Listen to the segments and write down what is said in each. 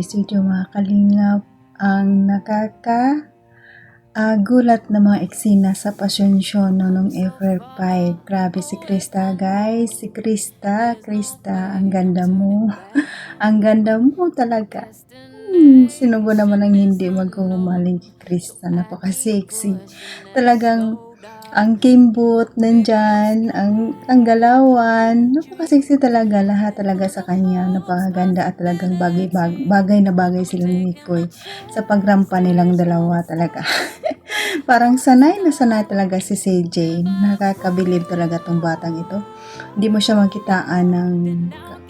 today's video mga kalingap ang gulat na mga eksena sa Passion Show noong April 5. Grabe si Krista guys, si Krista, ang ganda mo. Ang ganda mo talaga. Sino ba naman ang hindi maghuhumaling kay Krista? Napaka-sexy. Talagang ang kimbot nandyan, ang galawan, napaka-sexy talaga, lahat talaga sa kanya, napakaganda at talagang bagay na bagay sila ni Mikoy sa pagrampa nilang dalawa talaga. Parang sanay na sanay talaga si CJ, nakakabilib talaga tong batang ito. Hindi mo siya makitaan ng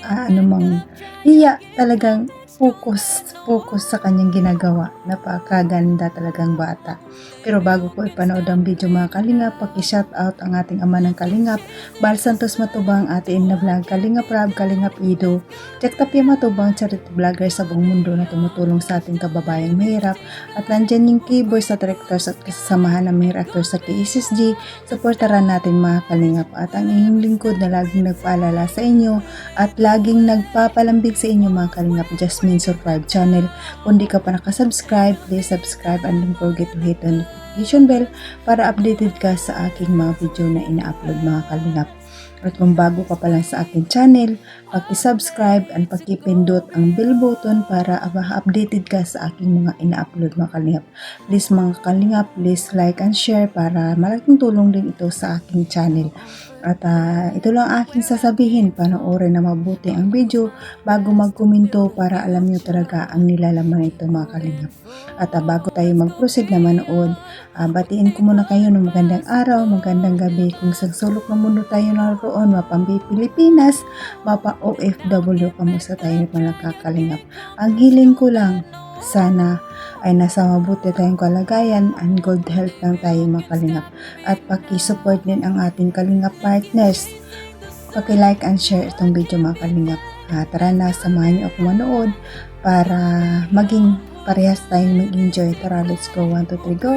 anumang iya, talagang focus sa kanyang ginagawa. Napakaganda talagang bata. Pero bago ko ipanood ang video mga kalingap, paki-shoutout ang ating ama ng kalingap, Bal Santos Matubang, Ate Inna Vlog, Kalingap Rab, Kalingap Ido, Jack Tapia Matubang, charity vlogger sa buong mundo na tumutulong sa ating kababayang mahirap. At nandyan yung keyboard sa directors at kasamahan ng mga actors sa KSSG. Supportaran natin mga kalingap at ang inyong lingkod na laging nagpaalala sa inyo at laging nagpapalambig sa inyo mga kalingap, Jasmine Survive Channel. Kung di ka pa nakasubscribe, please subscribe and don't forget to hit the notification bell para updated ka sa aking mga video na ina-upload mga kalingap. At kung bago ka pa lang sa aking channel, paki-subscribe and paki-pindot ang bell button para updated ka sa aking mga ina-upload mga kalingap. Please mga kalingap, please like and share para malaking tulong din ito sa aking channel. At ito lang aking sasabihin, panoorin na mabuti ang video bago magkomento para alam nyo talaga ang nilalaman nito mga kalingap. At bago tayo mag-proceed na manood, batiin ko muna kayo ng magandang araw, magandang gabi kung sa sulok ng mundo tayo naroon, mapambi Pilipinas, mapa OFW, kamusta tayo mga kalingap. Ang hiling ko lang, sana ay nasa mabuti tayong kalagayan and good health lang tayo mga kalingap. At paki-support din ang ating kalingap partners. Paki-like and share itong video mga kalingap. Tara na, samahan niyo ako manood para maging parehas tayong mag-enjoy. Tara, let's go. 1, 2, 3, go!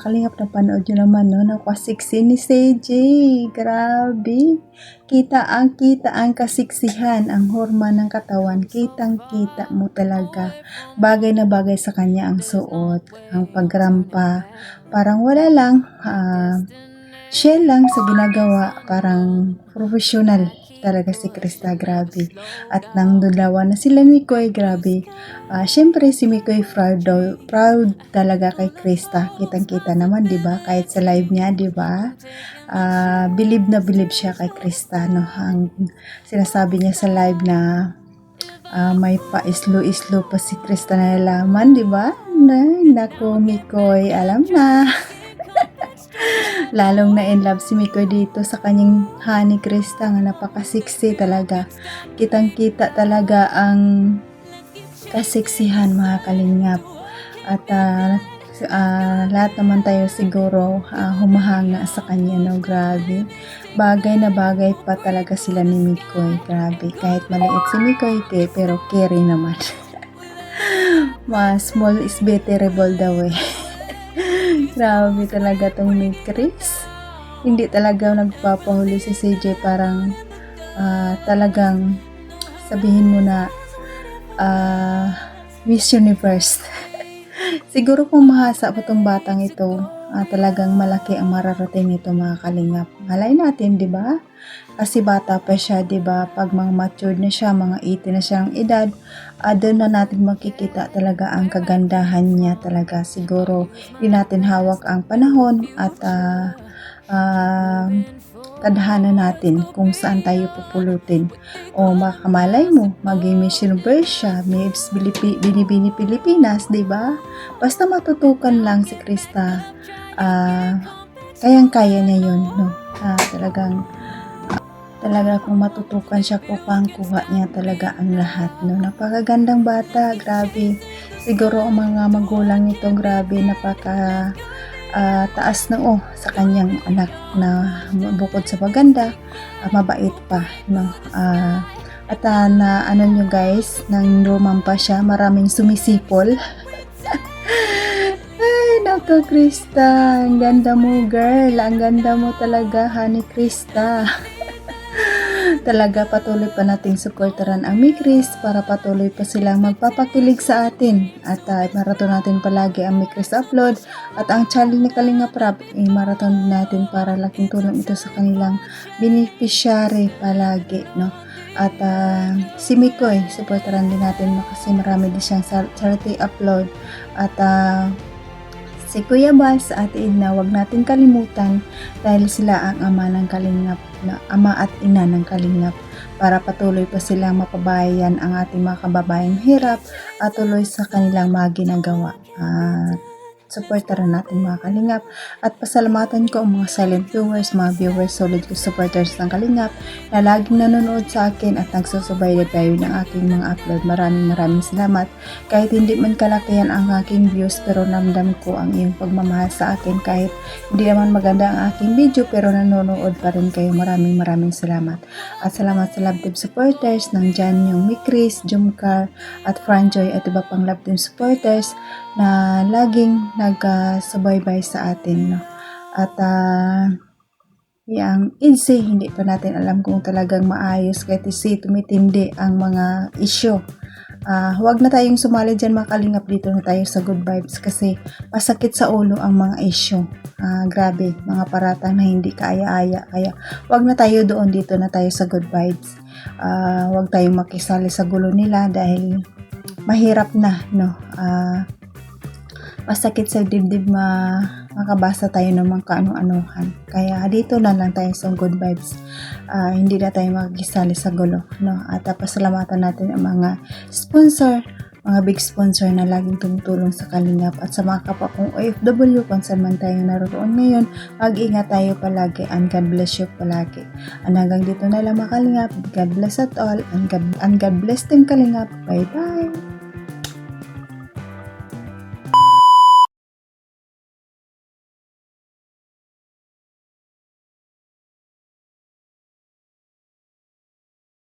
kalingap, napanood nyo naman, no? Napasiksi ni CJ. Grabe. Kita ang kasiksihan, ang horma ng katawan. Kitang-kita mo talaga. Bagay na bagay sa kanya ang suot, ang pagrampa. Parang wala lang, shell lang sa ginagawa. Parang professional talaga si Krista, grabe. At nang dulawa na sila ni Mikoy, grabe. Syempre si Mikoy proud talaga kay Krista. Kitang-kita naman, 'di ba? Kahit sa live niya, 'di ba? Believe na believe siya kay Krista, no. Ang sinasabi niya sa live na may pa-islo-islo pa si Krista na nalaman, 'di ba? Naku, Mikoy, alam na. Lalong na in love si Mikoy dito sa kanyang honey Krista, nga napakasiksi talaga. Kitang-kita talaga ang kasiksihan, mga kalingap. At lahat naman tayo siguro humahanga sa kanya, no? Grabe. Bagay na bagay pa talaga sila ni Mikoy. Grabe. Kahit maliit si Mikoy, pero carry naman. Small is betterable daw eh. Grabe talaga tong ni Chris. Hindi talaga nagpapahuli si CJ, parang talagang sabihin mo na Miss Universe. Siguro kung mahasa pa tong batang ito, talagang malaki ang mararating nito, mga kalingap. Malay natin, 'di ba? Kasi bata pa siya, 'di ba? Pag mga matured na siya, mga 18 na siyang edad, doon na natin makikita talaga ang kagandahan niya talaga. Siguro hindi natin hawak ang panahon at tadhana natin kung saan tayo pupulutin. O makamalay mo, maging Miss Universe siya, Miss Binibini Pilipinas, 'di ba? Basta matutukan lang si Krista, kayang-kaya niya 'yun, no? Talaga kung matutukan siya, kuha niya talaga ang lahat, no? Napakagandang bata, grabe. Siguro ang mga magulang nito, grabe, taas na sa kanyang anak, na bukod sa paganda, mabait pa, no? At na ano nyo guys, nang lumampa siya, maraming sumisipol. Ay, naku Krista, ang ganda mo girl, ang ganda mo talaga, honey Krista. Talaga patuloy pa nating suportaran ang Mikris para patuloy pa silang magpapakilig sa atin. At marathon natin palagi ang Mikris Upload at ang channel ni Kalinga Prab, marathon natin para laking tulong ito sa kanilang beneficiary palagi, no? At si Mikoy, suportaran din natin kasi marami din siyang charity upload. At si Kuya Bal sa Ate Edna, wag natin kalimutan dahil sila ang ama ng Kalingap, na ama at ina ng Kalingap, para patuloy pa silang mapabayan ang ating mga kababayang hirap at tuloy sa kanilang mga ginagawa. Supportaran natin mga Kalingap at pasalamatan ko ang mga silent viewers, mga viewers, solid supporters ng Kalingap na laging nanonood sa akin at nagsusubaybay tayo ng aking mga upload. Maraming salamat. Kahit hindi man kalakihan ang aking views, pero namdam ko ang iyong pagmamahal sa akin. Kahit hindi naman maganda ang aking video, pero nanonood pa rin kayo. Maraming salamat. At salamat sa love team supporters ng Jan yung Mikris, Jumcar at Franjoy at iba pang love team supporters na laging nagsubaybay sa atin, no? At yung EDC, hindi pa natin alam kung talagang maayos, kahit tumitindi ang mga issue. Huwag na tayong sumali dyan mga Kalingap, dito na tayo sa good vibes kasi masakit sa ulo ang mga issue. Grabe, mga paratang na hindi kaaya-aya, kaya huwag na tayo doon, dito na tayo sa good vibes. Huwag tayong makisali sa gulo nila dahil mahirap na, no? Masakit sa dibdib, makabasa tayo ng mga kaano-anuhan. Kaya dito na lang tayo sa good vibes. Hindi na tayo makikisali sa gulo, no? At pasalamatan natin ang mga sponsor, mga big sponsor na laging tumutulong sa Kalingap, at sa mga kapwa kong OFW kung saan man tayo naroon ngayon. Mag-ingat tayo palagi and God bless you palagi. Hanggang dito na lang mga Kalingap. God bless at all and God bless Team Kalingap. Bye bye!